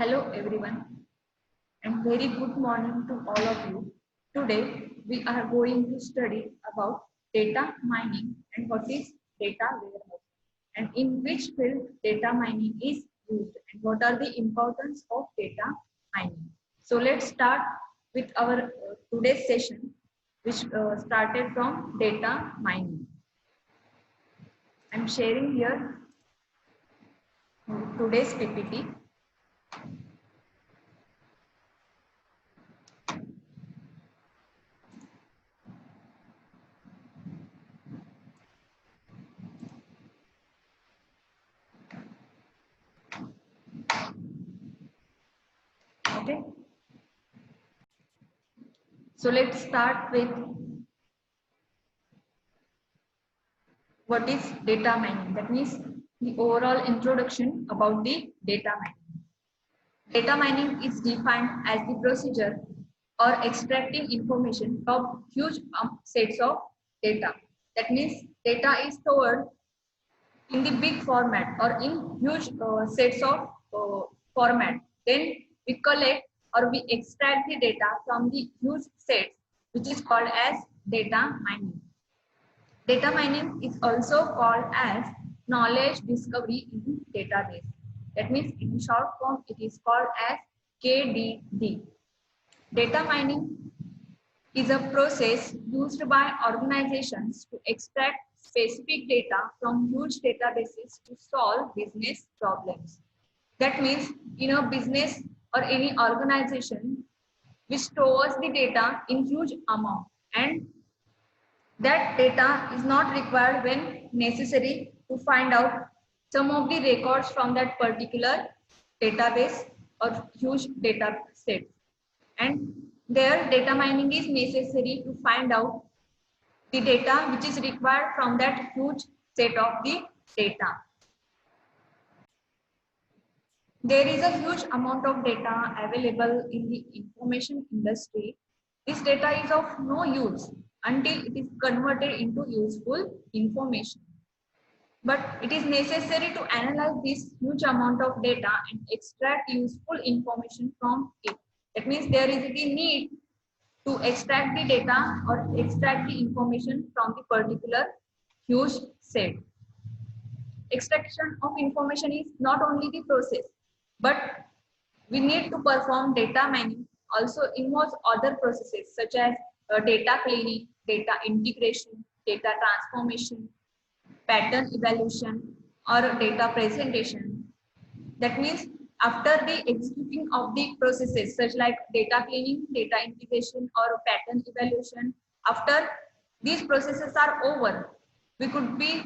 Hello everyone and very good morning to all of you. Today we are going to study about data mining and what is data warehouse and in which field data mining is used and what are the importance of data mining. So let's start with our today's session which started from data mining. I'm sharing here today's PPT. Okay. So let's start with what is data mining. That means the overall introduction about the data mining. Data mining is defined as the procedure or extracting information from huge sets of data. That means data is stored in the big format or in huge sets of format. Then we collect or we extract the data from the huge sets, which is called as data mining. Data mining is also called as knowledge discovery in database. That means in short form it is called as KDD. Data mining is a process used by organizations to extract specific data from huge databases to solve business problems. That means in a business or any organization which stores the data in huge amount, and that data is not required when necessary to find out some of the records from that particular database or huge data set. And there data mining is necessary to find out the data which is required from that huge set of the data. There is a huge amount of data available in the information industry. This data is of no use until it is converted into useful information. But it is necessary to analyze this huge amount of data and extract useful information from it. That means there is the need to extract the data or extract the information from the particular huge set. Extraction of information is not only the process, but we need to perform data mining also involves other processes such as data cleaning, data integration, data transformation, pattern evaluation, or data presentation. That means after the executing of the processes such like data cleaning, data integration, or pattern evaluation, after these processes are over, we could be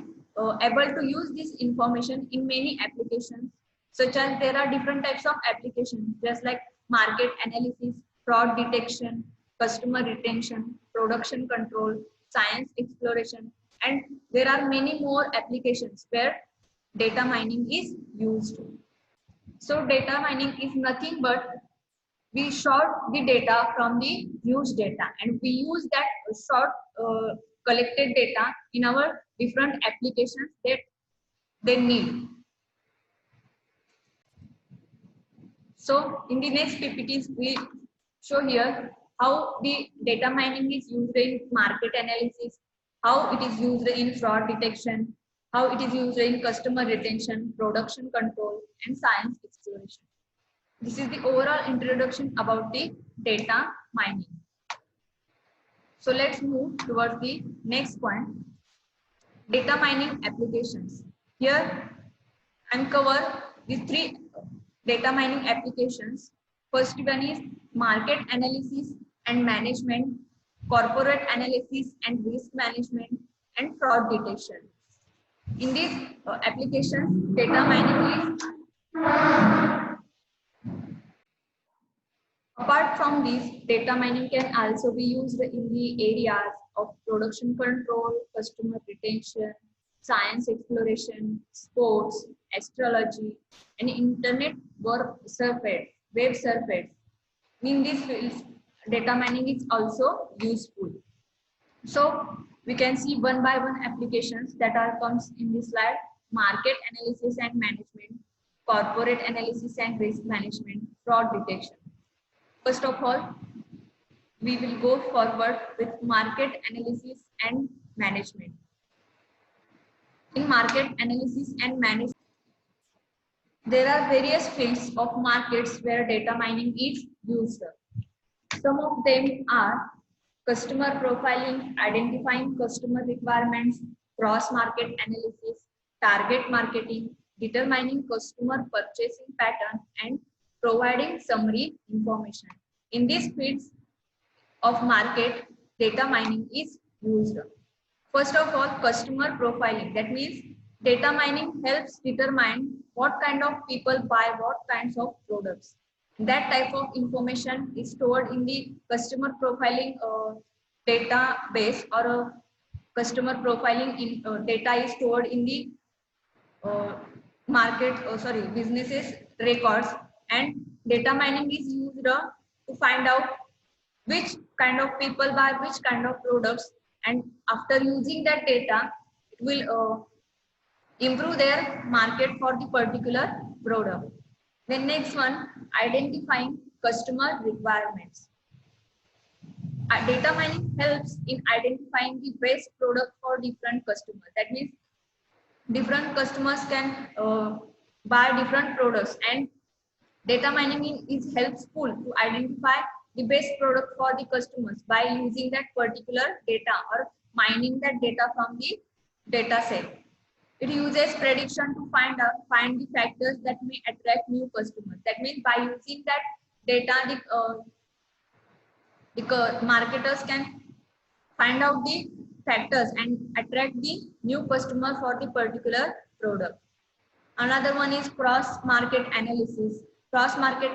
able to use this information in many applications, such as there are different types of applications just like market analysis, fraud detection, customer retention, production control, science exploration, and there are many more applications where data mining is used. So data mining is nothing but we sort the data from the huge data and we use that sort collected data in our different applications that they need. So in the next PPTs, we show here how the data mining is used in market analysis, how it is used in fraud detection, how it is used in customer retention, production control, and science exploration. This is the overall introduction about the data mining. So let's move towards the next point, data mining applications. Here I'm cover the three data mining applications. First one is market analysis and management, corporate analysis and risk management, and fraud detection. In these applications, data mining is apart from this, data mining can also be used in the areas of production control, customer retention, science exploration, sports, astrology, and internet web surface. In these fields, data mining is also useful. So we can see one by one applications that are comes in this slide: market analysis and management. corporate analysis and risk management, fraud detection. First of all, we will go forward with market analysis and management. In market analysis and management, there are various fields of markets where data mining is used. Some of them are customer profiling, identifying customer requirements, cross-market analysis, target marketing, determining customer purchasing pattern, and providing summary information. In these fields of market, data mining is used. First of all, customer profiling. That means data mining helps determine what kind of people buy what kinds of products. That type of information is stored in the customer profiling database, or a customer profiling in data is stored in the uh, businesses records, and data mining is used to find out which kind of people buy which kind of products, and after using that data it will improve their market for the particular product. The next one, identifying customer requirements. Data mining helps in identifying the best product for different customers. That means different customers can buy different products, and data mining is helpful to identify the best product for the customers by using that particular data or mining that data from the data set. It uses prediction to find the factors that may attract new customers. That means by using that data, the marketers can find out the factors and attract the new customer for the particular product. Another one is cross-market analysis. Cross-market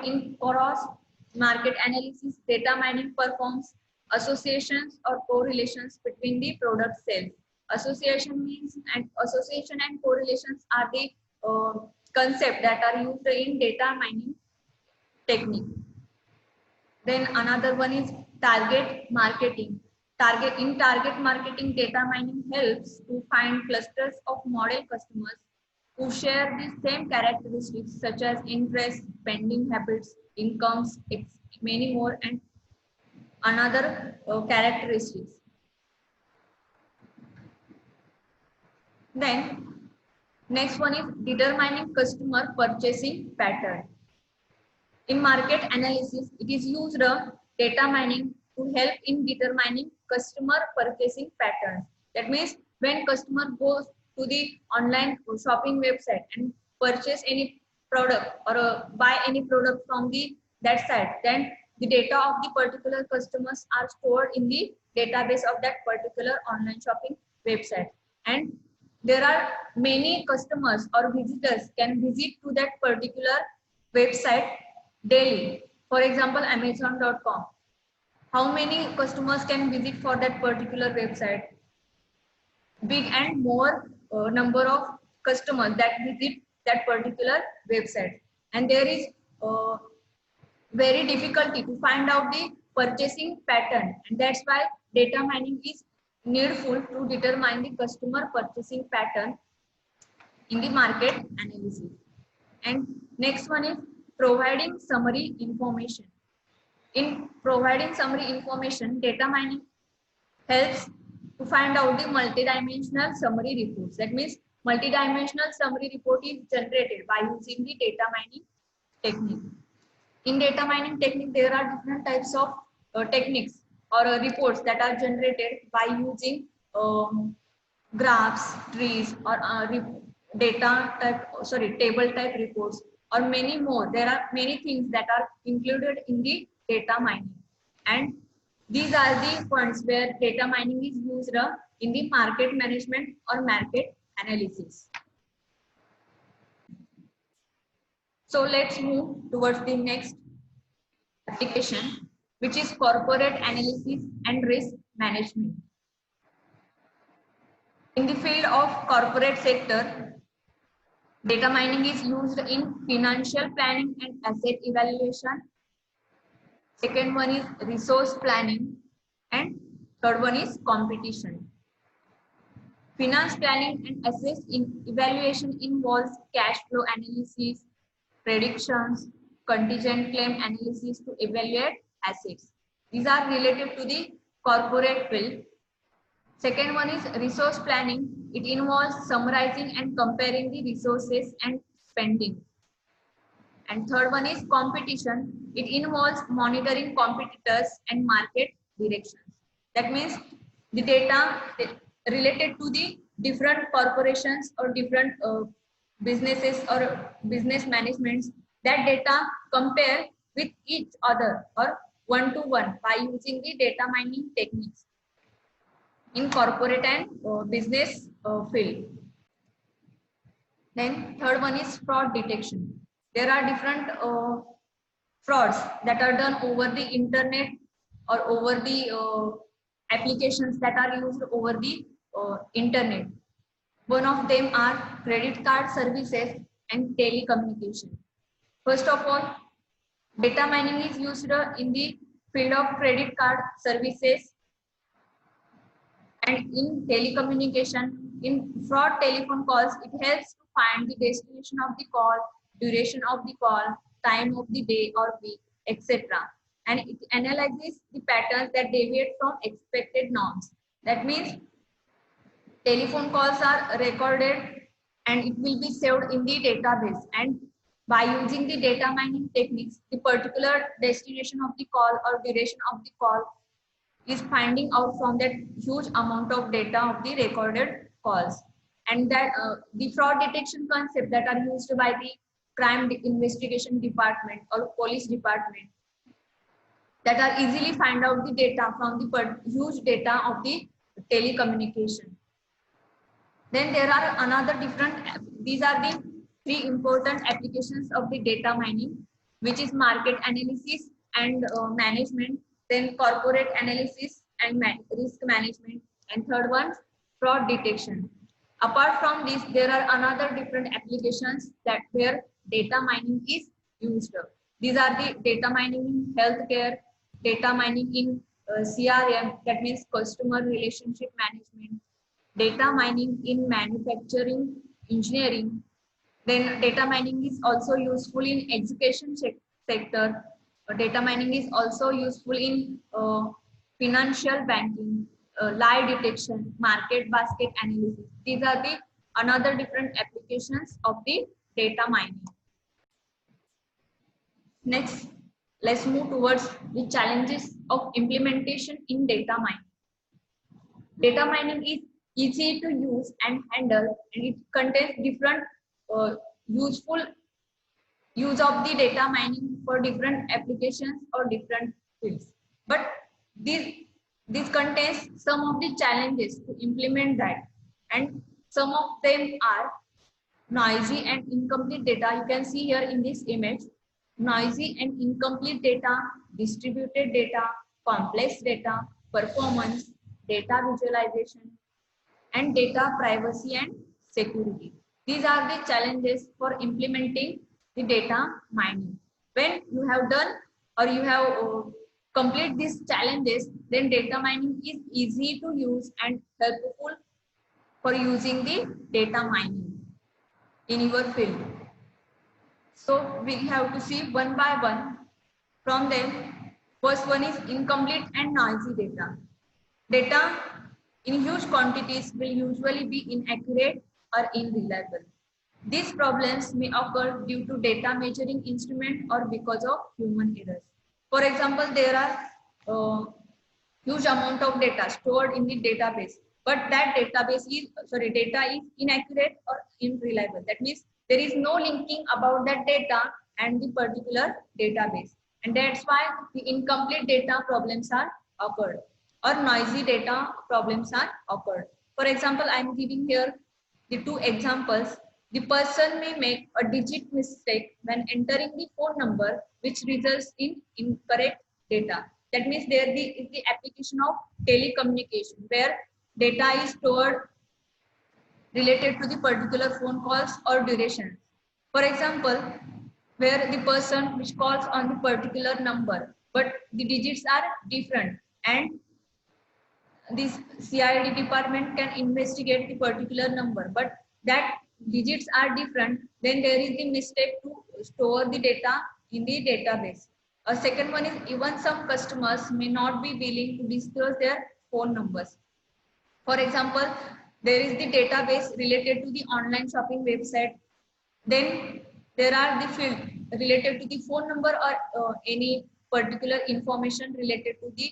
analysis, data mining performs associations or correlations between the product sales. Association and correlations are the concept that are used in data mining technique. Then another one is target marketing. Target marketing, data mining helps to find clusters of model customers who share the same characteristics such as interests, spending habits, incomes, many more, and another characteristics. Then next one is determining customer purchasing pattern. In market analysis, it is used data mining to help in determining customer purchasing patterns. That means when customer goes to the online shopping website and purchase any product or buy any product from that site, then the data of the particular customers are stored in the database of that particular online shopping website, and there are many customers or visitors can visit to that particular website daily. For example, Amazon.com. How many customers can visit for that particular website? Big and more number of customers that visit that particular website, and there is very difficulty to find out the purchasing pattern, and that's why data mining is needful to determine the customer purchasing pattern in the market analysis. And next one is providing summary information. In providing summary information, data mining helps to find out the multidimensional summary reports. That means multidimensional summary report is generated by using the data mining technique. In data mining technique, there are different types of techniques or reports that are generated by using graphs, trees, or table type reports, or many more. There are many things that are included in the data mining, and these are the points where data mining is used in the market management or market analysis. So let's move towards the next application, which is corporate analysis and risk management. In the field of corporate sector, data mining is used in financial planning and asset evaluation. Second one is resource planning, and third one is competition. Finance planning and asset evaluation involves cash flow analysis, predictions, contingent claim analysis to evaluate assets. These are related to the corporate field. Second one is resource planning. It involves summarizing and comparing the resources and spending. And third one is competition. It involves monitoring competitors and market directions. That means the data related to the different corporations or different businesses or business managements. That data compare with each other or one to one by using the data mining techniques in corporate and business field. Then third one is fraud detection. There are different frauds that are done over the internet or over the applications that are used over the internet. One of them are credit card services and telecommunication. First of all, data mining is used in the field of credit card services and in telecommunication. In fraud telephone calls, it helps to find the destination of the call, duration of the call, time of the day or week, etc. And it analyzes the patterns that deviate from expected norms. That means telephone calls are recorded and it will be saved in the database. And by using the data mining techniques, the particular destination of the call or duration of the call is finding out from that huge amount of data of the recorded calls. And that the fraud detection concept that are used by the crime investigation department or police department that are easily find out the data from the huge data of the telecommunication. Then there are another different, these are the three important applications of the data mining, which is market analysis and management, then corporate analysis and risk management, and third one, fraud detection. Apart from this, there are another different applications that where data mining is used. These are the data mining in healthcare, data mining in CRM, that means customer relationship management, data mining in manufacturing, engineering. Then data mining is also useful in education sector. Data mining is also useful in financial banking, lie detection, market basket analysis. These are the another different applications of the data mining. Next, let's move towards the challenges of implementation in data mining. Data mining is easy to use and handle, and it contains different useful use of the data mining for different applications or different fields. But this contains some of the challenges to implement that, and some of them are noisy and incomplete data. You can see here in this image, noisy and incomplete data, distributed data, complex data, performance, data visualization, and data privacy and security. These are the challenges for implementing the data mining. When you have done or you have complete these challenges, then data mining is easy to use and helpful for using the data mining in your field. So we have to see one by one from them. First one is incomplete and noisy data. Data in huge quantities will usually be inaccurate or unreliable. These problems may occur due to data measuring instrument or because of human errors. For example, there are huge amount of data stored in the database, but that data is inaccurate or unreliable. That means there is no linking about that data and the particular database, and that's why the incomplete data problems are occurred or noisy data problems are occurred. For example, I am giving here the two examples. The person may make a digit mistake when entering the phone number, which results in incorrect data. That means there is the application of telecommunication where data is stored related to the particular phone calls or duration. For example, where the person which calls on the particular number, but the digits are different, and this CID department can investigate the particular number, but that digits are different, then there is the mistake to store the data in the database. A second one is even some customers may not be willing to disclose their phone numbers. For example, there is the database related to the online shopping website. Then there are the field related to the phone number or any particular information related to the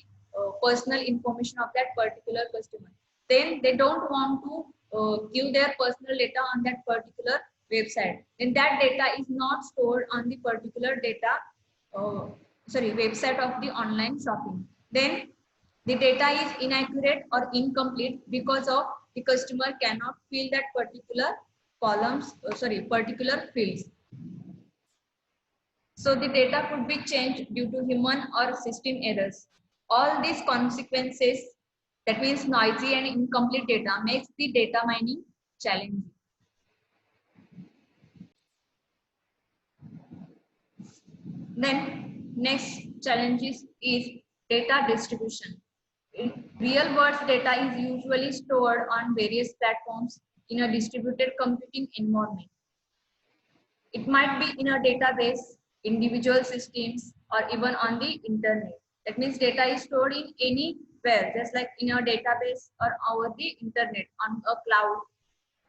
personal information of that particular customer. Then they don't want to give their personal data on that particular website. Then that data is not stored on the particular data, uh, website of the online shopping. Then the data is inaccurate or incomplete because of the customer cannot fill that particular particular fields. So the data could be changed due to human or system errors. All these consequences, that means noisy and incomplete data, makes the data mining challenging. Then next challenges is data distribution. In real world data is usually stored on various platforms in a distributed computing environment. It might be in a database, individual systems, or even on the internet. That means data is stored in anywhere, just like in a database or over the internet on a cloud.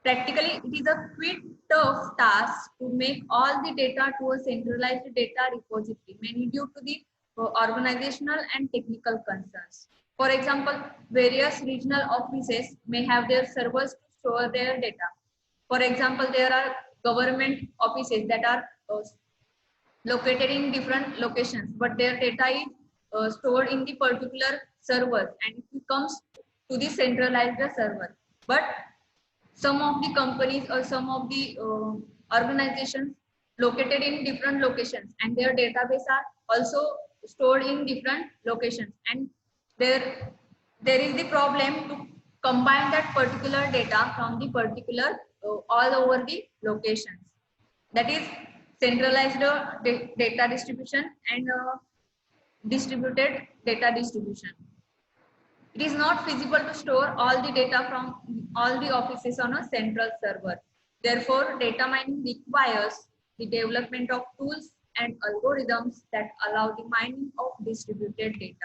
Practically, it is a quite tough task to make all the data to a centralized data repository, mainly due to the organizational and technical concerns. For example, various regional offices may have their servers to store their data. For example, there are government offices that are located in different locations, but their data is stored in the particular server and it comes to the centralized server. But some of the companies or some of the organizations located in different locations and their database are also stored in different locations, and there is the problem to combine that particular data from the particular all over the locations. That is centralized data distribution and distributed data distribution. It is not feasible to store all the data from all the offices on a central server. Therefore, data mining requires the development of tools and algorithms that allow the mining of distributed data.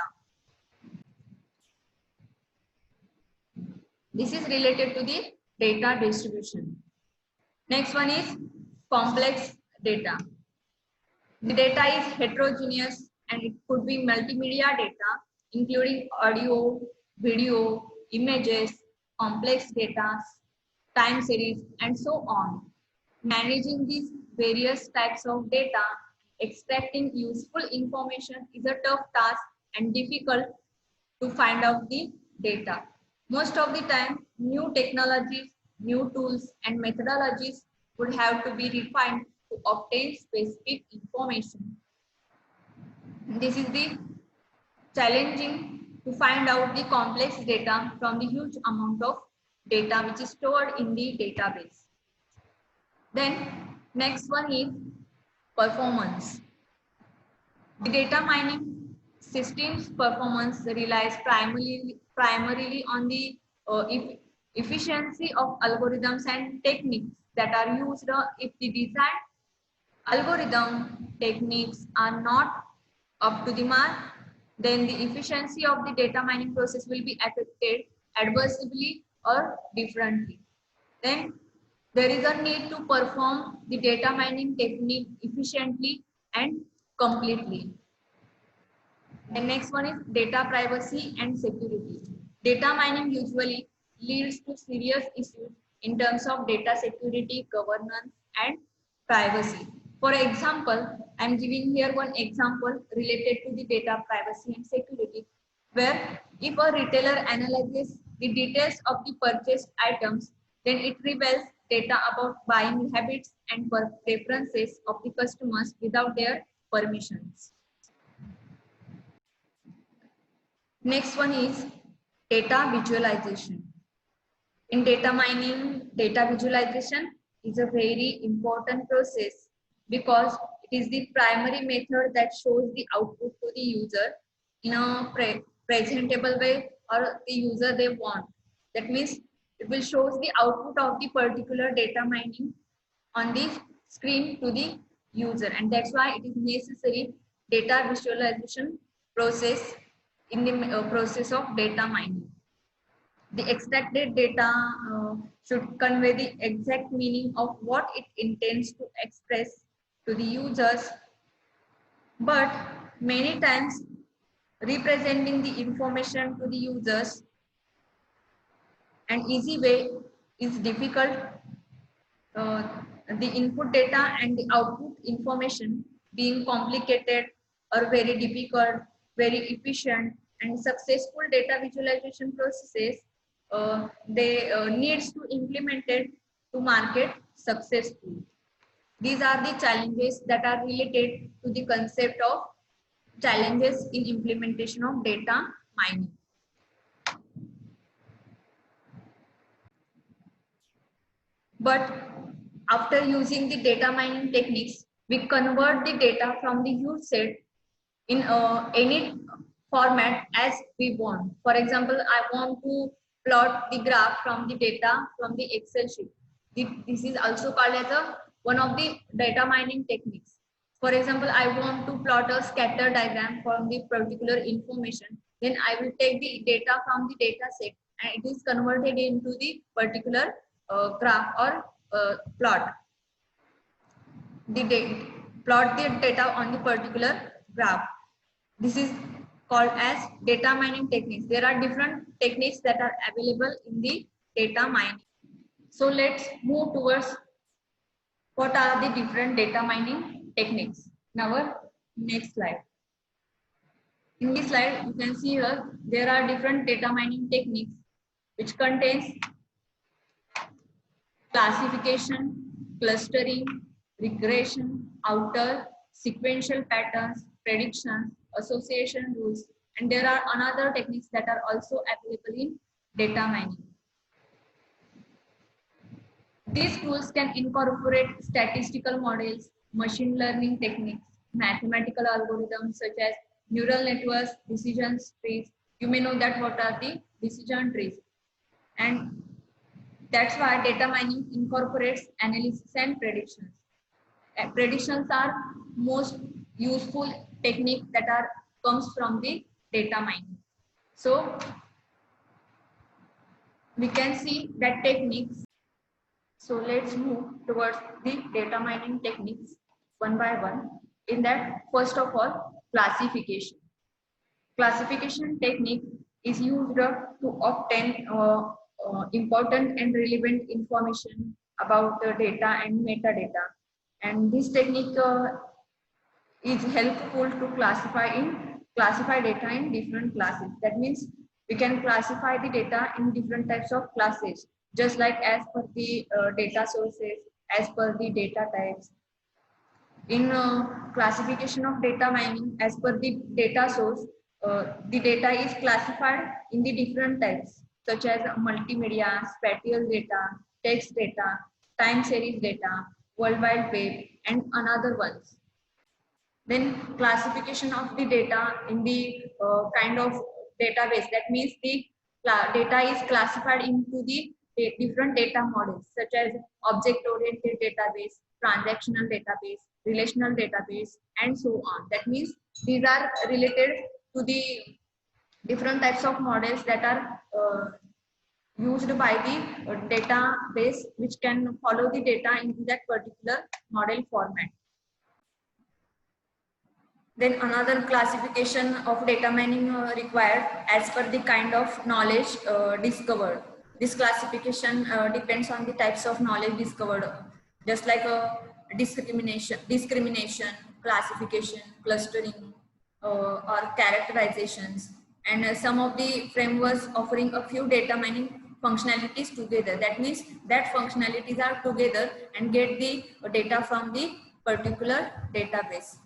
This is related to the data distribution. Next one is complex data. The data is heterogeneous and it could be multimedia data, including audio, video, images, complex data, time series, and so on. Managing these various types of data, extracting useful information is a tough task and difficult to find out the data. Most of the time, new technologies, new tools, and methodologies would have to be refined to obtain specific information. This is the challenging to find out the complex data from the huge amount of data which is stored in the database. Then next one is performance. The data mining system's performance relies primarily on the efficiency of algorithms and techniques that are used. If the design algorithm techniques are not up to the mark, then the efficiency of the data mining process will be affected adversely or differently. Then there is a need to perform the data mining technique efficiently and completely. The next one is data privacy and security. Data mining usually leads to serious issues in terms of data security, governance, and privacy. For example, I am giving here one example related to the data privacy and security, where if a retailer analyzes the details of the purchased items, then it reveals data about buying habits and preferences of the customers without their permissions. Next one is data visualization. In data mining, data visualization is a very important process because it is the primary method that shows the output to the user in a presentable way or the user they want. That means it will shows the output of the particular data mining on the screen to the user, and that's why it is necessary data visualization process in the process of data mining. The extracted data should convey the exact meaning of what it intends to express to the users, but many times representing the information to the users an easy way is difficult. The input data and the output information being complicated or very difficult, very efficient, and successful data visualization processes, they needs to implemented to market successfully. These are the challenges that are related to the concept of challenges in implementation of data mining. But after using the data mining techniques, we convert the data from the use set in any format as we want. For example, I want to plot the graph from the data from the Excel sheet. This is also called as one of the data mining techniques. For example, I want to plot a scatter diagram from the particular information. Then I will take the data from the data set and it is converted into the particular graph or plot. Plot the data on the particular graph. This is called as data mining techniques. There are different techniques that are available in the data mining. So let's move towards what are the different data mining techniques. Now, our next slide. In this slide, you can see here there are different data mining techniques which contains classification, clustering, regression, outer, sequential patterns, predictions, association rules, and there are another techniques that are also available in data mining. These tools can incorporate statistical models, machine learning techniques, mathematical algorithms such as neural networks, decision trees. You may know that what are the decision trees. And that's why data mining incorporates analysis and predictions. Predictions are most useful technique that are comes from the data mining. So we can see that techniques. So let's move towards the data mining techniques one by one. In that, first of all, classification. Classification technique is used to obtain important and relevant information about the data and metadata. And this technique is helpful to classify data in different classes. That means we can classify the data in different types of classes, just like as per the data sources, as per the data types. In classification of data mining, as per the data source, the data is classified in the different types, such as multimedia, spatial data, text data, time series data, World Wide Web, and another ones. Then classification of the data in the kind of database. That means the data is classified into the different data models, such as object-oriented database, transactional database, relational database, and so on. That means these are related to the different types of models that are used by the database, which can follow the data into that particular model format. Then another classification of data mining required as per the kind of knowledge discovered. This classification depends on the types of knowledge discovered, just like discrimination, classification, clustering, or characterizations. And some of the frameworks offering a few data mining functionalities together. That means that functionalities are together and get the data from the particular database.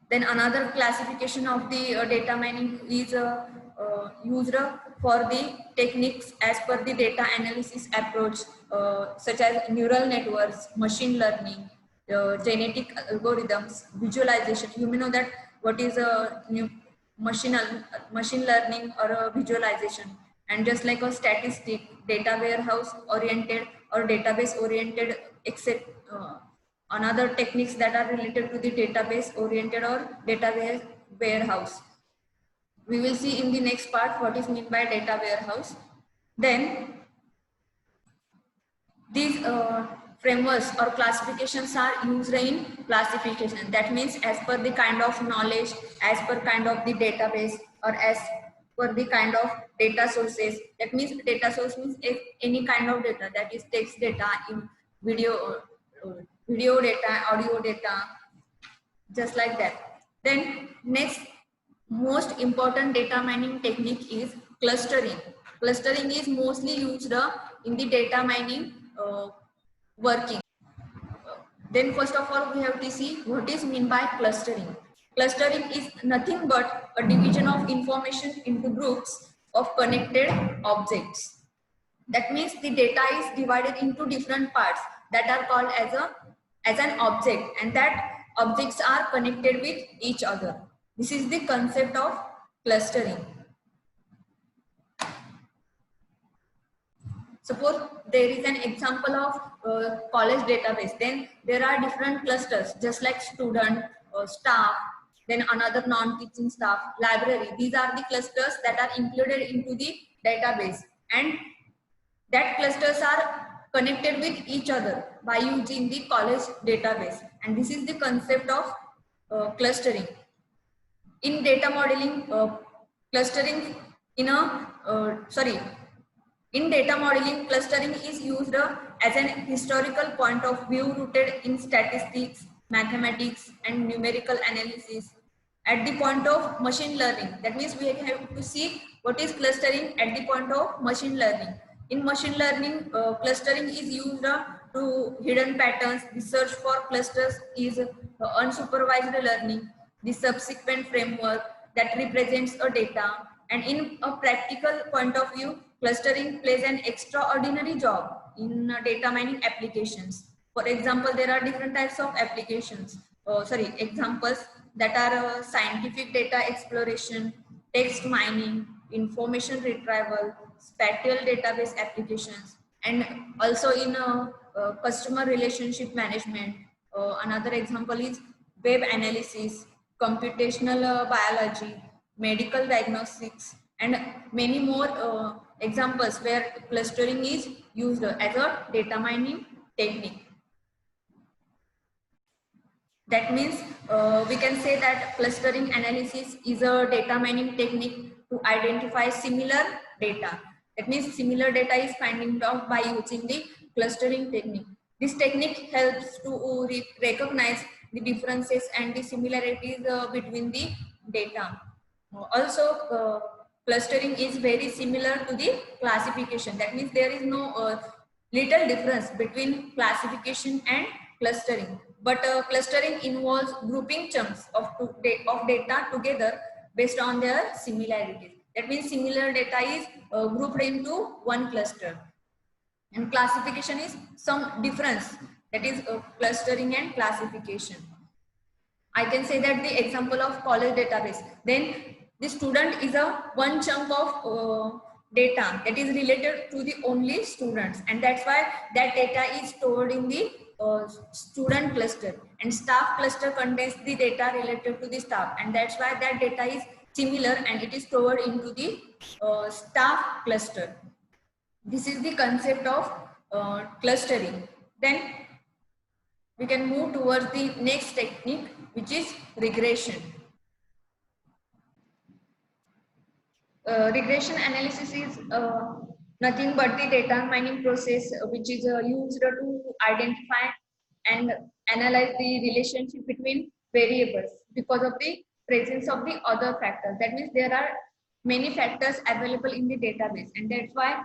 Then another classification of the data mining is used for the techniques as per the data analysis approach, such as neural networks, machine learning, genetic algorithms, visualization. You may know that what is a machine learning or a visualization. And just like a statistic, data warehouse oriented or database oriented, except another techniques that are related to the database oriented or database warehouse. We will see in the next part what is meant by data warehouse. Then these frameworks or classifications are used in classification. That means as per the kind of knowledge, as per kind of the database, or as per the kind of data sources. That means data source means any kind of data, that is text data, in video data, audio data, just like that. Then next most important data mining technique is clustering. Clustering is mostly used in the data mining working. Then first of all, we have to see what is meant by clustering. Clustering is nothing but a division of information into groups of connected objects. That means the data is divided into different parts that are called as an object, and that objects are connected with each other. This is the concept of clustering. Suppose there is an example of college database, then there are different clusters, just like student, staff, then another non-teaching staff, library. These are the clusters that are included into the database, and that clusters are connected with each other by using the college database. And this is the concept of clustering. In data modeling, clustering in a in data modeling, clustering is used as an historical point of view rooted in statistics, mathematics, and numerical analysis. At the point of machine learning, that means we have to see what is clustering at the point of machine learning. In machine learning, clustering is used to hidden patterns. The search for clusters is unsupervised learning, the subsequent framework that represents a data. And in a practical point of view, clustering plays an extraordinary job in data mining applications. For example, there are different types of applications, examples that are scientific data exploration, text mining, information retrieval, spatial database applications, and also in customer relationship management. Another example is web analysis, computational biology, medical diagnostics, and many more examples where clustering is used as a data mining technique. That means we can say that clustering analysis is a data mining technique to identify similar data. That means similar data is finding out by using the clustering technique. This technique helps to recognize the differences and the similarities between the data. Also, clustering is very similar to the classification. That means there is no little difference between classification and clustering. But clustering involves grouping chunks of data together based on their similarities. That means similar data is grouped into one cluster. And classification is some difference, that is clustering and classification. I can say that the example of college database, then the student is a one chunk of data that is related to the only students, and that's why that data is stored in the student cluster, and staff cluster contains the data related to the staff, and that's why that data is similar and it is stored into the staff cluster. This is the concept of clustering. Then we can move towards the next technique, which is regression. Regression analysis is nothing but the data mining process which is used to identify and analyze the relationship between variables because of the presence of the other factors. That means there are many factors available in the database, and that's why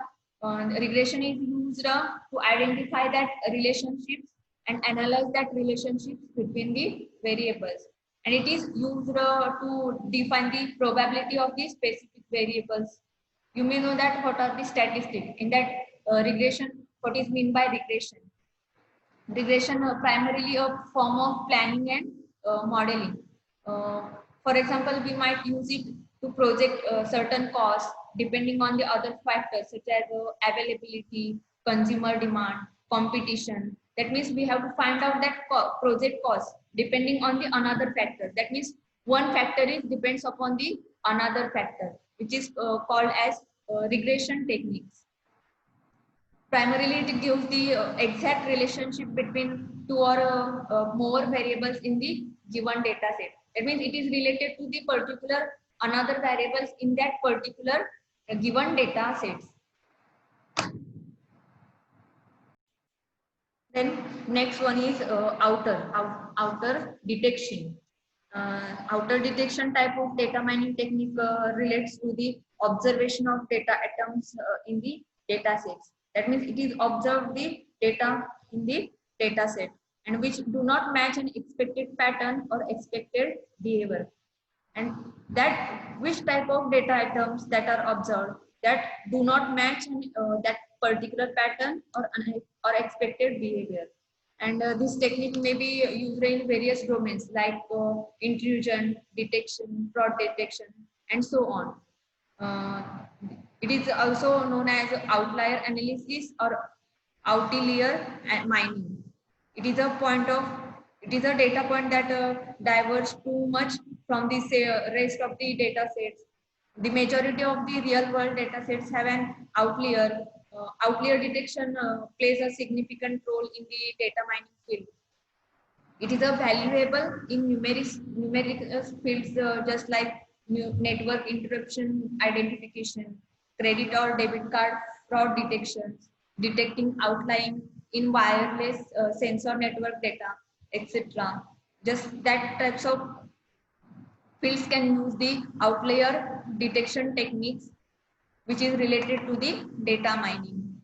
regression is used to identify that relationships and analyze that relationships between the variables. And it is used to define the probability of the specific variables. You may know that what are the statistics. In that regression, what is meant by regression? Regression primarily a form of planning and modeling. For example, we might use it to project certain costs depending on the other factors such as availability, consumer demand, competition. That means we have to find out that project cost depending on the another factor. That means one factor is depends upon the another factor, which is called as regression techniques. Primarily, it gives the exact relationship between two or more variables in the given data set. That means it is related to the particular another variables in that particular given data sets. Then next one is outer detection. Outer detection type of data mining technique relates to the observation of data items in the data sets. That means it is observed the data in the data set and which do not match an expected pattern or expected behavior. And that which type of data items that are observed that do not match that particular pattern or expected behavior. And this technique may be used in various domains like intrusion detection, fraud detection, and so on. uh, it is also known as outlier analysis or outlier mining. It is a point of it is a data point that diverges too much from the rest of the data sets. The majority of the real world data sets have an outlier. Outlier detection plays a significant role in the data mining field. It is a valuable in numeric fields just like network interruption identification, credit or debit card fraud detections, detecting outlying in wireless sensor network data, etc. Just that types of fields can use the outlier detection techniques, which is related to the data mining.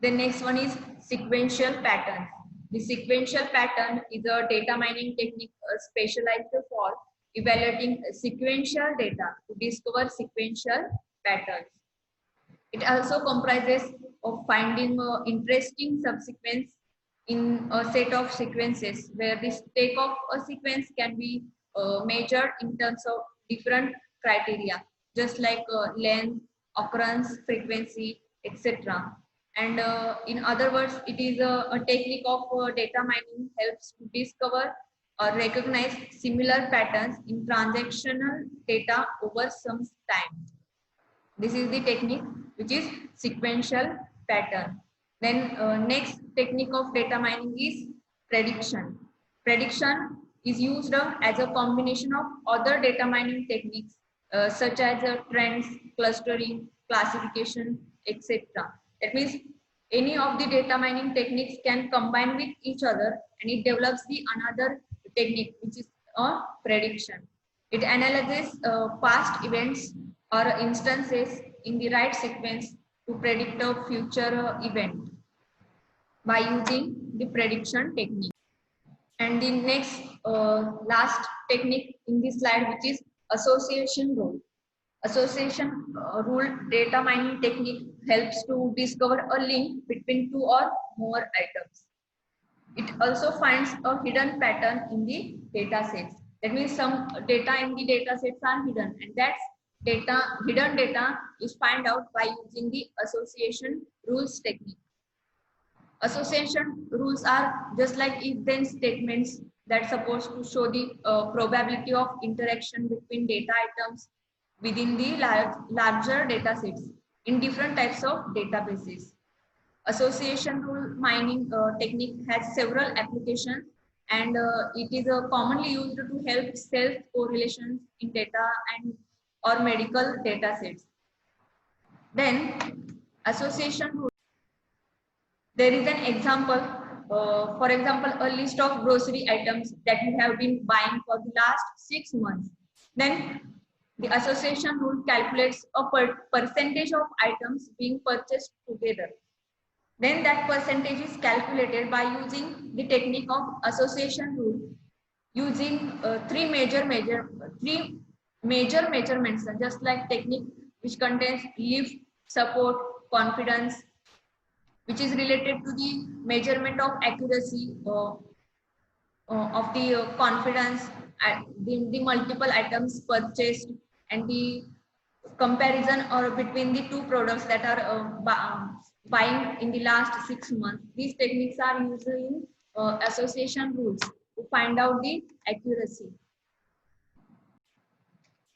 The next one is sequential patterns. The sequential pattern is a data mining technique specialized for evaluating sequential data to discover sequential patterns. It also comprises of finding interesting subsequence in a set of sequences where the state of a sequence can be measured in terms of different criteria, just like length, occurrence, frequency, etc. And in other words, it is a technique of data mining helps to discover or recognize similar patterns in transactional data over some time. This is the technique which is sequential pattern. Then next technique of data mining is prediction. Prediction is used as a combination of other data mining techniques such as trends, clustering, classification, etc. That means any of the data mining techniques can combine with each other and it develops the another technique which is prediction. It analyzes past events or instances in the right sequence to predict a future event by using the prediction technique. And the next last technique in this slide, which is association rule. Association rule data mining technique helps to discover a link between two or more items. It also finds a hidden pattern in the data sets. That means some data in the data sets are hidden, and that's hidden data is found out by using the association rules technique. Association rules are just like if-then statements that supposed to show the probability of interaction between data items within the larger data sets in different types of databases. Association rule mining technique has several applications and it is commonly used to help self correlations in data and or medical data sets. Then association rule. There is an example, for example, a list of grocery items that you have been buying for the last 6 months. Then the association rule calculates a percentage of items being purchased together. Then that percentage is calculated by using the technique of association rule, using three major measurements, just like technique which contains lift, support, confidence, which is related to the measurement of accuracy of the confidence at the multiple items purchased and the comparison or between the two products that are buying in the last 6 months. These techniques are used in association rules to find out the accuracy.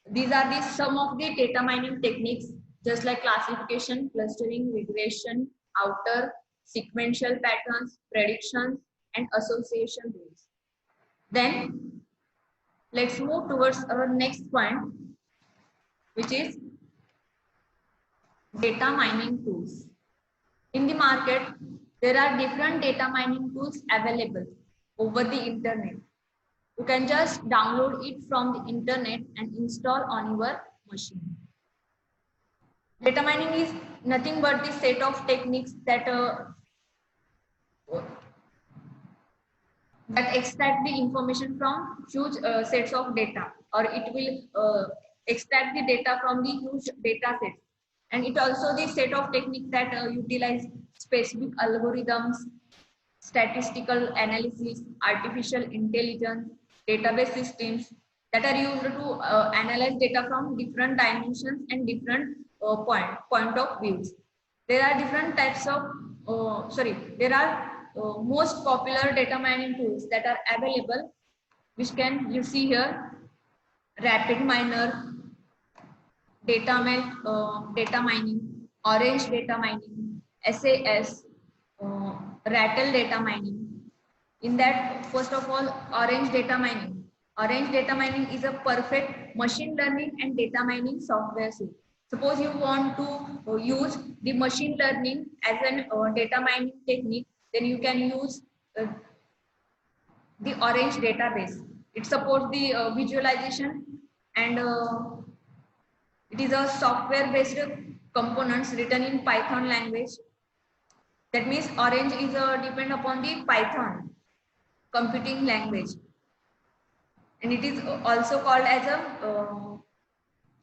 These are the some of the data mining techniques, just like classification, clustering, regression, outer, sequential patterns, predictions, and association rules. Then let's move towards our next point, which is data mining tools. In the market, there are different data mining tools available over the internet. You can just download it from the internet and install on your machine. Data mining is nothing but the set of techniques that extract the information from huge sets of data, or it will extract the data from the huge data sets. And it also the set of techniques that utilize specific algorithms, statistical analysis, artificial intelligence, database systems that are used to analyze data from different dimensions and different point of views. There are different types of, there are most popular data mining tools that are available, which can you see here: RapidMiner, data mining, Orange data mining, SAS, Rattle data mining. In that, first of all, Orange data mining. Orange data mining is a perfect machine learning and data mining software suite. Suppose you want to use the machine learning as an data mining technique, then you can use the Orange database. It supports the visualization, and it is a software-based components written in Python language. That means Orange is depend upon the Python computing language, and it is also called as a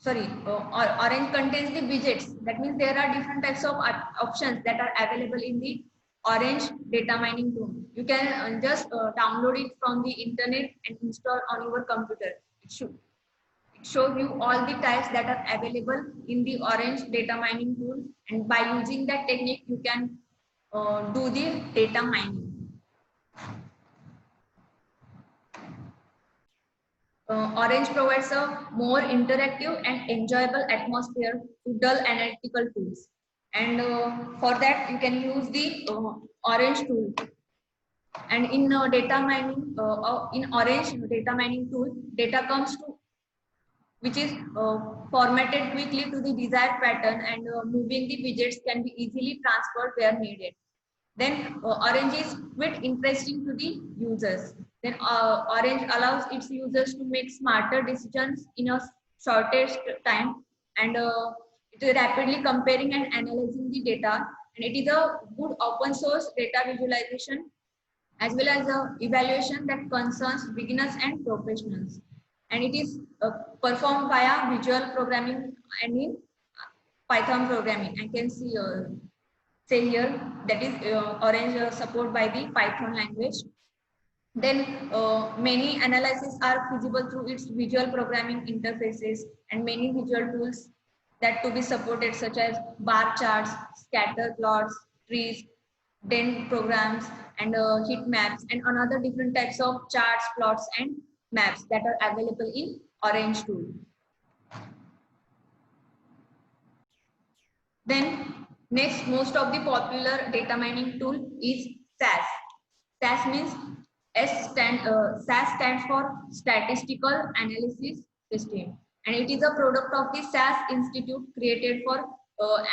Orange contains the widgets. That means there are different types of options that are available in the Orange data mining tool. You can just download it from the internet and install on your computer. It shows you all the types that are available in the Orange data mining tool, and by using that technique you can do the data mining. Orange provides a more interactive and enjoyable atmosphere to dull analytical tools, and for that you can use the Orange tool. And in data mining, in Orange data mining tool, data comes to which is formatted quickly to the desired pattern, and moving the widgets can be easily transferred where needed. Then Orange is quite interesting to the users. Then Orange allows its users to make smarter decisions in a shortest time, and it is rapidly comparing and analyzing the data. And it is a good open source data visualization as well as a evaluation that concerns beginners and professionals. And it is performed via visual programming and in Python programming. I can see say here that is Orange support by the Python language. Then many analyses are feasible through its visual programming interfaces, and many visual tools that to be supported, such as bar charts, scatter plots, trees, dent programs, and heat maps, and another different types of charts, plots, and maps that are available in Orange tool. Then next, most of the popular data mining tool is SAS. SAS means SAS stands for Statistical Analysis System, and it is a product of the SAS Institute created for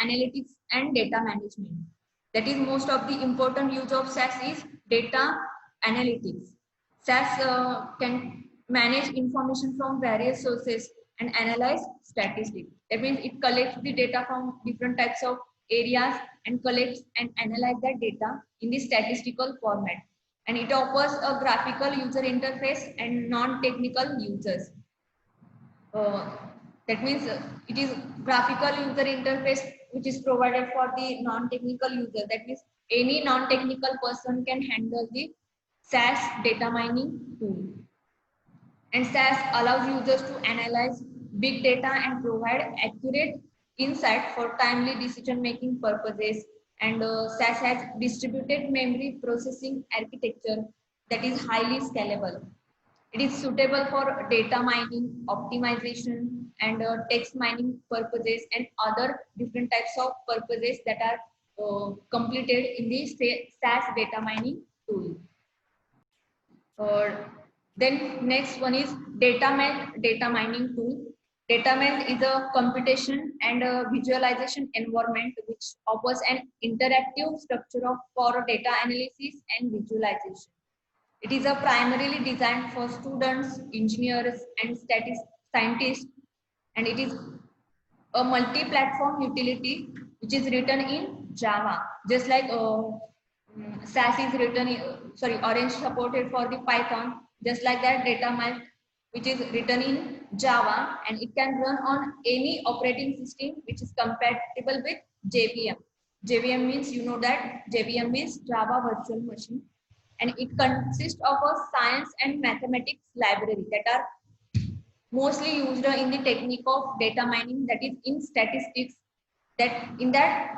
analytics and data management. That is, most of the important use of SAS is data analytics. SAS can manage information from various sources and analyze statistics. That means it collects the data from different types of areas and collects and analyze that data in the statistical format. And it offers a graphical user interface and non-technical users. That means it is graphical user interface which is provided for the non-technical user. That means any non-technical person can handle the SAS data mining tool. And SAS allows users to analyze big data and provide accurate insight for timely decision making purposes. And SAS has distributed memory processing architecture that is highly scalable. It is suitable for data mining, optimization, and text mining purposes and other different types of purposes that are completed in the SAS data mining tool. Uh, then next one is DataMelt data mining tool. DataMelt is a computation and a visualization environment which offers an interactive structure for data analysis and visualization. It is a primarily designed for students, engineers, and scientists, and it is a multi-platform utility which is written in Java, just like SAS is written in, Orange supported for the Python, just like that DataMelt, which is written in Java, and it can run on any operating system which is compatible with JVM. JVM means, you know that JVM means Java Virtual Machine, and it consists of a science and mathematics library that are mostly used in the technique of data mining, that is in statistics. That in that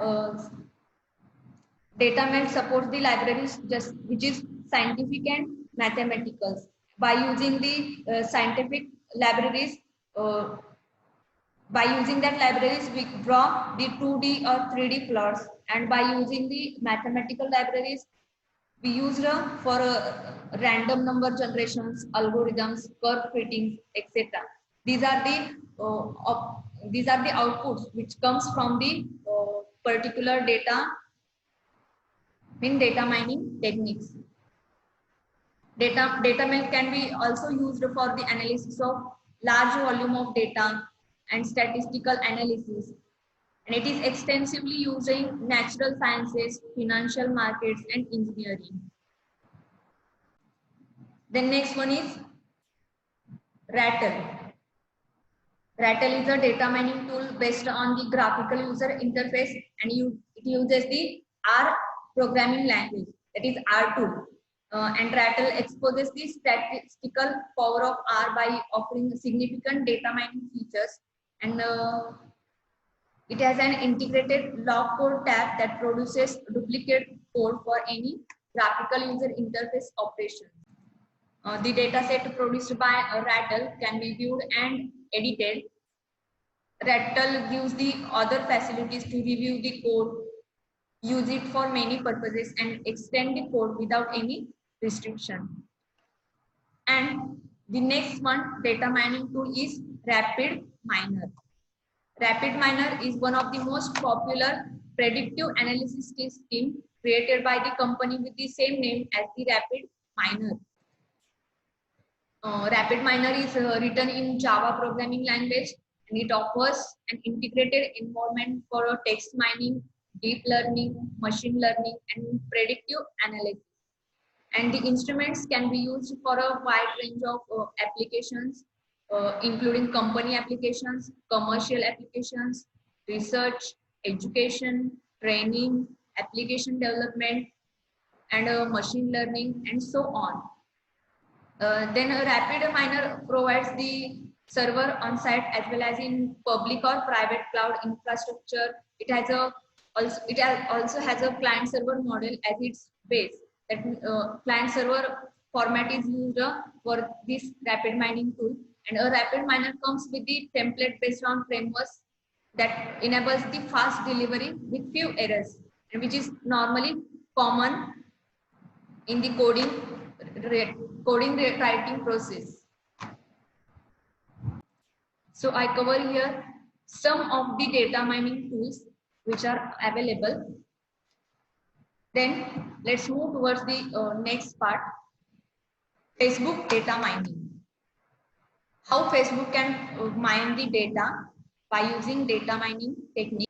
DataMelt supports the libraries just which is scientific and mathematical. By using the scientific libraries, uh, by using that libraries, we draw the 2D or 3D plots, and by using the mathematical libraries, we use for random number generations, algorithms, curve fitting, etc. These are the these are the outputs which comes from the particular data in data mining techniques. Data mill can be also used for the analysis of large volume of data and statistical analysis. And it is extensively used in natural sciences, financial markets, and engineering. The next one is Rattle. Rattle is a data mining tool based on the graphical user interface, and it uses the R programming language, that is R2. And Rattle exposes the statistical power of R by offering significant data mining features. And it has an integrated log code tab that produces duplicate code for any graphical user interface operations. The dataset produced by Rattle can be viewed and edited. Rattle gives the other facilities to review the code, use it for many purposes, and extend the code without any restriction. And the next one data mining tool is RapidMiner. RapidMiner is one of the most popular predictive analysis scheme created by the company with the same name as the RapidMiner. RapidMiner is written in Java programming language, and it offers an integrated environment for text mining, deep learning, machine learning, and predictive analysis. And the instruments can be used for a wide range of applications, including company applications, commercial applications, research, education, training, application development, and machine learning, and so on. Then a RapidMiner provides the server on site as well as in public or private cloud infrastructure. It also has a client server model as its base. That client server format is used for this rapid mining tool, and a RapidMiner comes with the template based on frameworks that enables the fast delivery with few errors, and which is normally common in the coding writing process. So I cover here some of the data mining tools which are available. Then let's move towards the next part, Facebook data mining. How Facebook can mine the data by using data mining technique.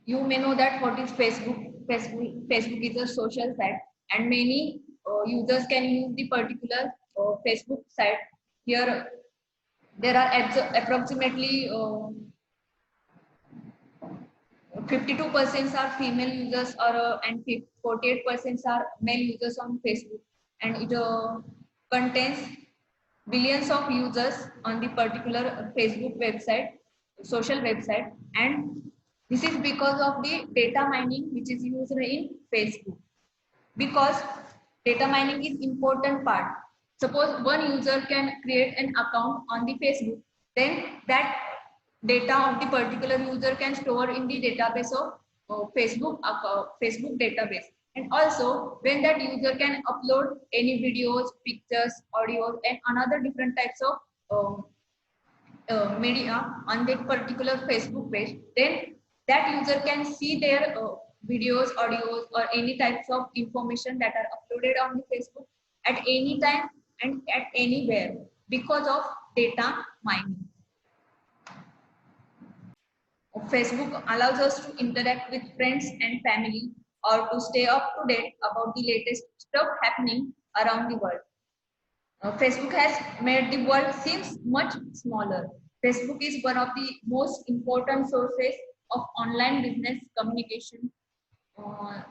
You may know that what is Facebook. Facebook is a social site, and many users can use the particular Facebook site. Here there are approximately 52% are female users, and 48% are male users on Facebook, and it contains billions of users on the particular Facebook website, social website, and this is because of the data mining which is used in Facebook. Because data mining is important part. Suppose one user can create an account on the Facebook, then that data of the particular user can store in the database of Facebook database. And also when that user can upload any videos, pictures, audios, and another different types of media on that particular Facebook page, then that user can see their videos, audios, or any types of information that are uploaded on the Facebook at any time and at anywhere because of data mining. Facebook allows us to interact with friends and family or to stay up to date about the latest stuff happening around the world. Facebook has made the world seems much smaller. Facebook is one of the most important sources of online business communication. Uh,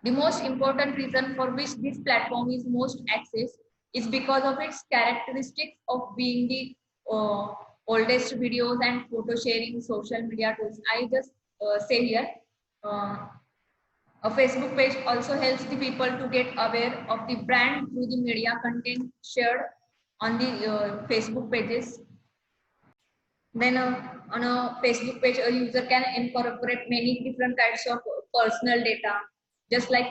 the most important reason for which this platform is most accessed is because of its characteristics of being the oldest videos and photo sharing social media tools. I just say here, uh, a Facebook page also helps the people to get aware of the brand through the media content shared on the Facebook pages. Then on a Facebook page, a user can incorporate many different kinds of personal data, just like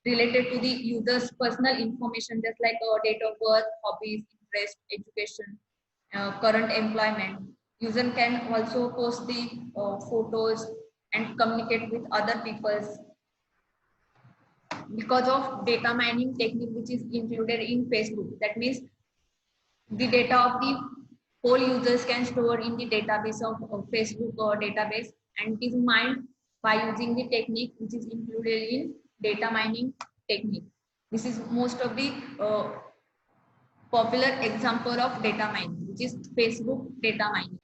related to the user's personal information, just like date of birth, hobbies, interest, education, current employment. User can also post the photos and communicate with other people's because of data mining technique which is included in Facebook. That means the data of the whole users can store in the database of Facebook or database, and it is mined by using the technique which is included in data mining technique. This is most of the popular example of data mining, which is Facebook data mining.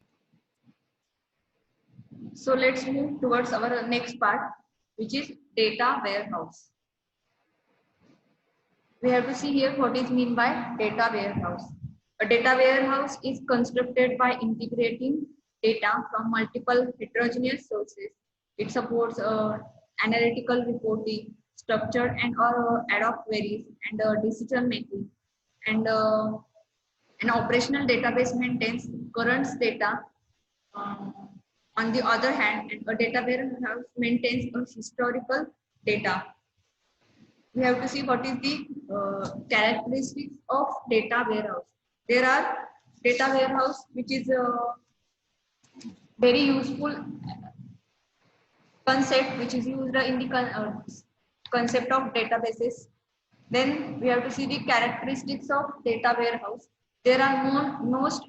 So let's move towards our next part, which is data warehouse. We have to see here what is meant by data warehouse. A data warehouse is constructed by integrating data from multiple heterogeneous sources. It supports analytical reporting, structured and or ad hoc queries, and decision making. And an operational database maintains current data. On the other hand, a data warehouse maintains a historical data. We have to see what is the characteristics of data warehouse. There are data warehouse which is a very useful concept which is used in the concept of databases. Then we have to see the characteristics of data warehouse. There are most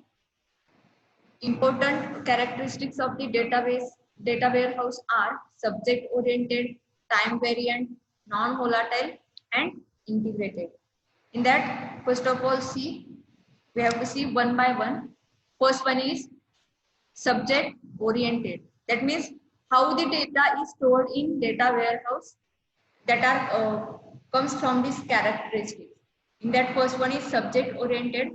important characteristics of the data warehouse are subject oriented, time variant, non-volatile, and integrated. In that, first of all, we have to see one by one. First one is subject oriented. That means how the data is stored in data warehouse that are comes from these characteristics. In that, first one is subject oriented.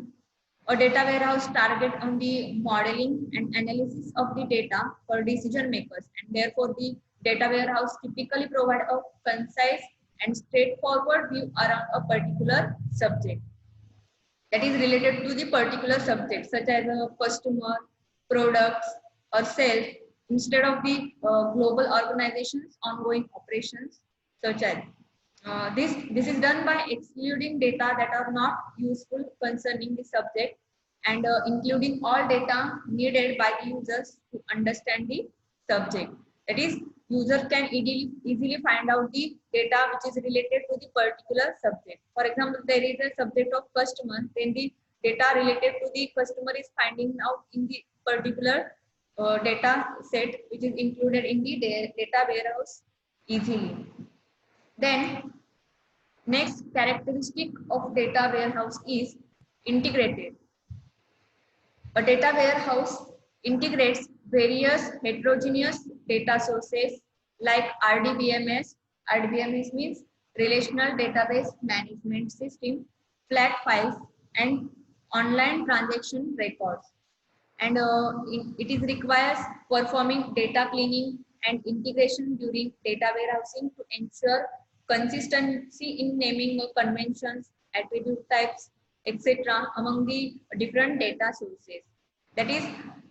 A data warehouse target on the modeling and analysis of the data for decision makers, and therefore the data warehouse typically provide a concise and straightforward view around a particular subject that is related to the particular subject, such as a customer, products, or sales, instead of the global organizations ongoing operations, such as this is done by excluding data that are not useful concerning the subject and including all data needed by the users to understand the subject. That is, user can easily find out the data which is related to the particular subject. For example, there is a subject of customer, then the data related to the customer is finding out in the particular data set which is included in the data warehouse easily. Then next characteristic of data warehouse is integrated. A data warehouse integrates various heterogeneous data sources like RDBMS. RDBMS means Relational Database Management System, flat files, and online transaction records. And it is requires performing data cleaning and integration during data warehousing to ensure consistency in naming conventions, attribute types, etc. among the different data sources. That is,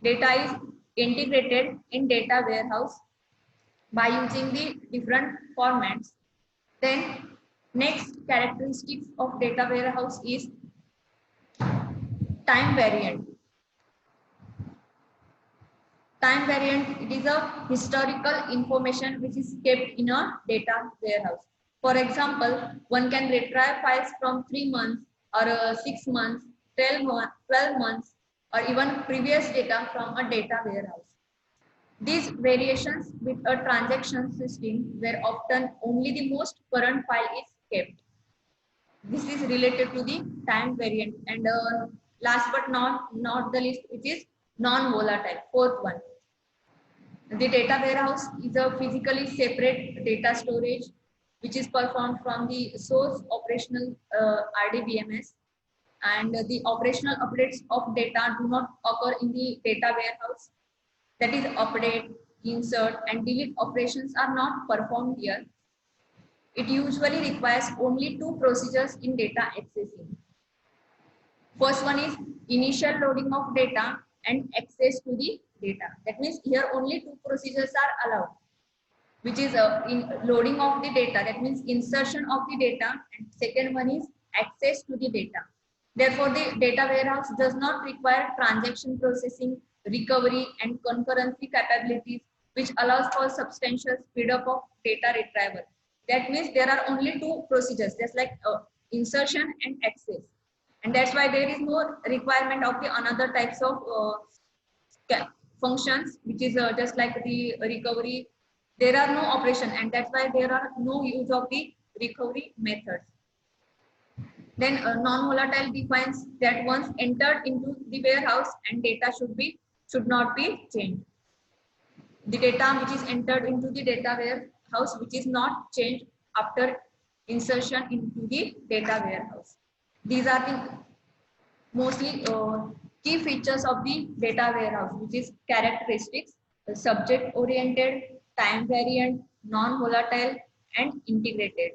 data is integrated in data warehouse by using the different formats. Then next characteristics of data warehouse is time variant. Time variant, it is a historical information which is kept in a data warehouse. For example, one can retrieve files from 3 months or 6 months, 12 months, or even previous data from a data warehouse. These variations with a transaction system where often only the most current file is kept. This is related to the time variant. And last but not the least, it is non-volatile, fourth one. The data warehouse is a physically separate data storage which is performed from the source operational RDBMS, and the operational updates of data do not occur in the data warehouse. That is, update, insert, and delete operations are not performed here. It usually requires only two procedures in data accessing. First one is initial loading of data and access to the data. That means here only two procedures are allowed, which is in loading of the data. That means insertion of the data, and second one is access to the data. Therefore, the data warehouse does not require transaction processing, recovery, and concurrency capabilities, which allows for substantial speed up of data retrieval. That means there are only two procedures, just like insertion and access. And that's why there is no requirement of the another types of functions, which is just like the recovery. There are no operation, and that's why there are no use of the recovery methods. Then non-volatile defines that once entered into the warehouse and data should not be changed. The data which is entered into the data warehouse which is not changed after insertion into the data warehouse. These are the mostly key features of the data warehouse, which is characteristics, subject oriented, time variant, non-volatile, and integrated.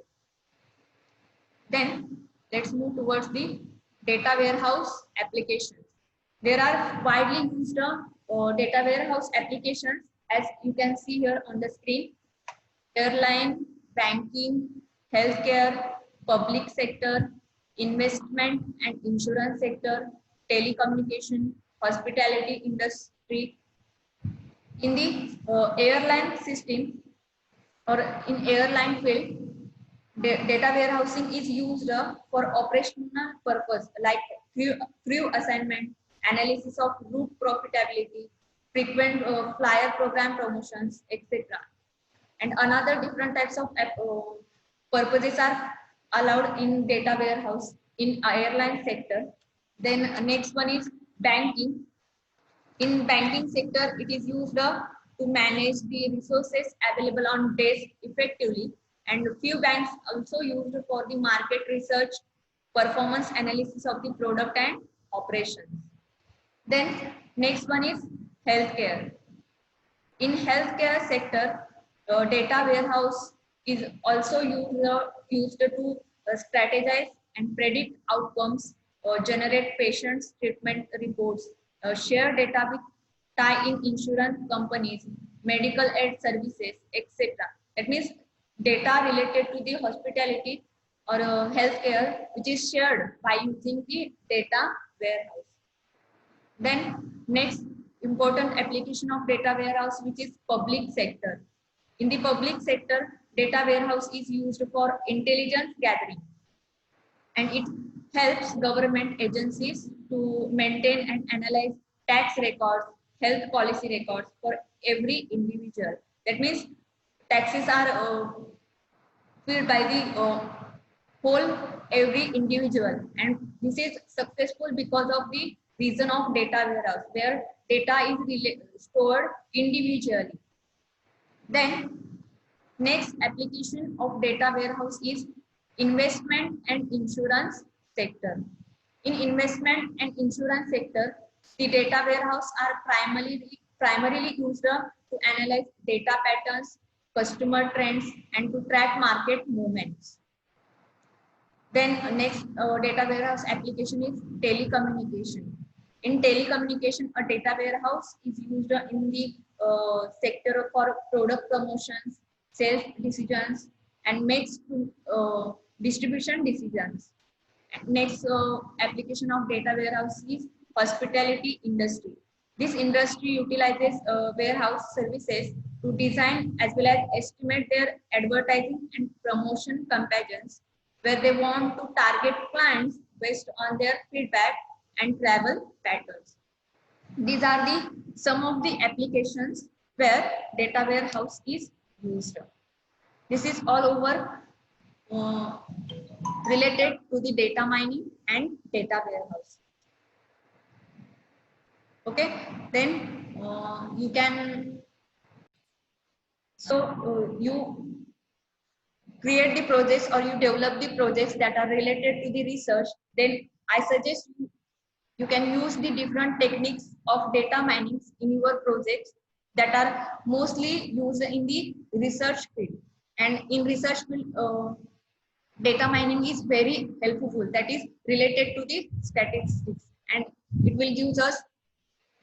Then let's move towards the data warehouse applications. There are widely used data warehouse applications, as you can see here on the screen: airline, banking, healthcare, public sector, investment and insurance sector, telecommunication, hospitality industry. In the airline system or in airline field, data warehousing is used for operational purpose like crew assignment, analysis of route profitability, frequent flyer program promotions, etc. And another different types of purposes are allowed in data warehouse in airline sector. Then next one is banking. In banking sector, it is used to manage the resources available on desk effectively, and few banks also used for the market research, performance analysis of the product and operations. Then next one is healthcare. In healthcare sector, data warehouse is also used to strategize and predict outcomes, generate patients' treatment reports, share data with tie-in insurance companies, medical aid services, etc. That means data related to the hospitality or healthcare, which is shared by using the data warehouse. Then next important application of data warehouse, which is public sector. In the public sector, data warehouse is used for intelligence gathering, and it helps government agencies to maintain and analyze tax records, health policy records for every individual. That means taxes are filled by the whole every individual, and this is successful because of the reason of data warehouse where data is stored individually. Then next application of data warehouse is investment and insurance sector. In investment and insurance sector, the data warehouse are primarily used to analyze data patterns, customer trends, and to track market movements. Then next data warehouse application is telecommunication. In telecommunication, a data warehouse is used in the sector for product promotions, sales decisions, and makes distribution decisions. Next application of data warehouse is hospitality industry. This industry utilizes warehouse services to design as well as estimate their advertising and promotion campaigns where they want to target clients based on their feedback and travel patterns. These are the some of the applications where data warehouse is used. This is all over uh, related to the data mining and data warehouse. Okay, then you can you create the projects or you develop the projects that are related to the research. Then I suggest you can use the different techniques of data mining in your projects that are mostly used in the research field. And in research field, data mining is very helpful, that is related to the statistics, and it will give us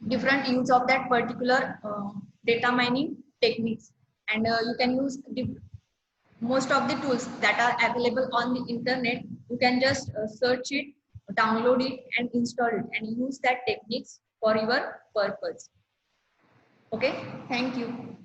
different use of that particular data mining techniques. And you can use most of the tools that are available on the internet. You can just search it, download it, and install it, and use that techniques for your purpose. Okay, thank you.